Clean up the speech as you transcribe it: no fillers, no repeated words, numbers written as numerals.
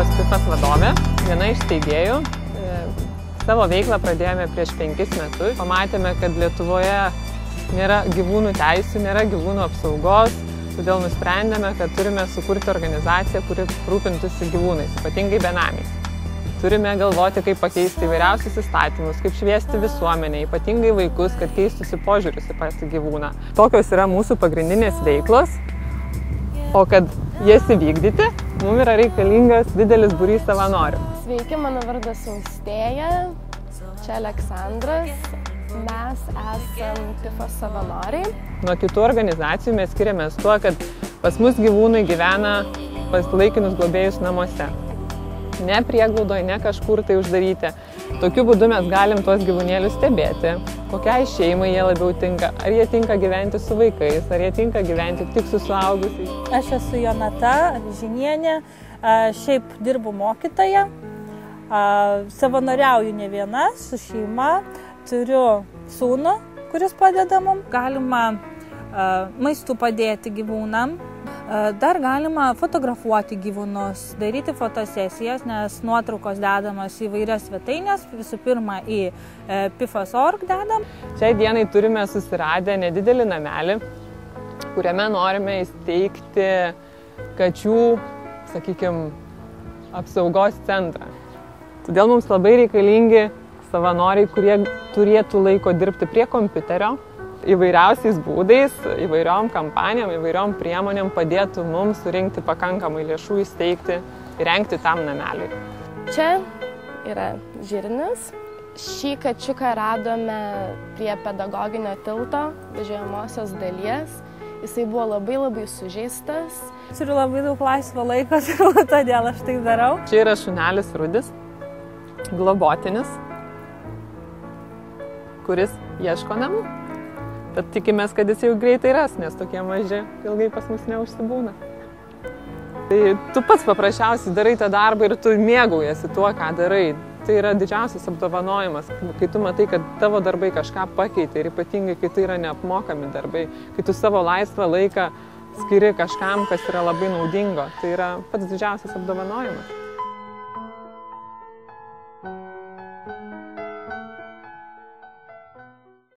Sandros Pifas vadovė, viena iš steigėjų. Savo veiklą pradėjome prieš 5 metus. Pamatėme, kad Lietuvoje nėra gyvūnų teisių, nėra gyvūnų apsaugos, todėl nusprendėme, kad turime sukurti organizaciją, kuri rūpintųsi gyvūnais, ypatingai benamiais. Turime galvoti, kaip pakeisti įvairiausius įstatymus, kaip šviesti visuomenę, ypatingai vaikus, kad keistųsi požiūris į patį gyvūną. Tokios yra mūsų pagrindinės veiklos, o kad jas įvykdyti, mums yra reikalingas didelis būrys savanorių. Sveiki, mano vardas Austėja, čia Aleksandras, mes esam Pifas savanoriai. Nuo kitų organizacijų mes skiriamės tuo, kad pas mus gyvūnai gyvena pas laikinus globėjus namuose. Ne prieglaudoje, ne kažkur tai uždaryti. Tokiu būdu mes galim tuos gyvūnėlius stebėti, kokiai šeimai jie labiau tinka, ar jie tinka gyventi su vaikais, ar jie tinka gyventi tik su suaugusiais. Aš esu Jonata Žinienė, šiaip dirbu mokytoja, savanoriauju ne viena, su šeima, turiu sūnų, kuris padeda mums, galima maistu padėti gyvūnam. Dar galima fotografuoti gyvūnus, daryti fotosesijas, nes nuotraukos dedamas į vairias svetainės, visų pirma į pifas.org dedam. Šiai dienai turime susiradę nedidelį namelį, kuriame norime įsteigti kačių, sakykime, apsaugos centrą. Todėl mums labai reikalingi savanoriai, kurie turėtų laiko dirbti prie kompiuterio, įvairiausiais būdais, įvairiom kampanijom, įvairiom priemonėm padėtų mums surinkti pakankamai lėšų įsteigti, įrengti tam nameliui. Čia yra žirnis. Šį kačiuką radome prie pedagoginio tilto, važiuojamosios dalies. Jisai buvo labai sužeistas. Turiu labai daug laisvo laiko, todėl aš tai darau. Čia yra šunelis Rudis, globotinis, kuris ieško namų. Tad tikimės, kad jis jau greitai ras, nes tokie maži ilgai pas mus neužsibūna. Tai tu pats paprasčiausiai darai tą darbą ir tu mėgaujasi tuo, ką darai. Tai yra didžiausias apdovanojimas, kai tu matai, kad tavo darbai kažką pakeitė ir ypatingai, kai tai yra neapmokami darbai, kai tu savo laisvą laiką skiri kažkam, kas yra labai naudingo. Tai yra pats didžiausias apdovanojimas.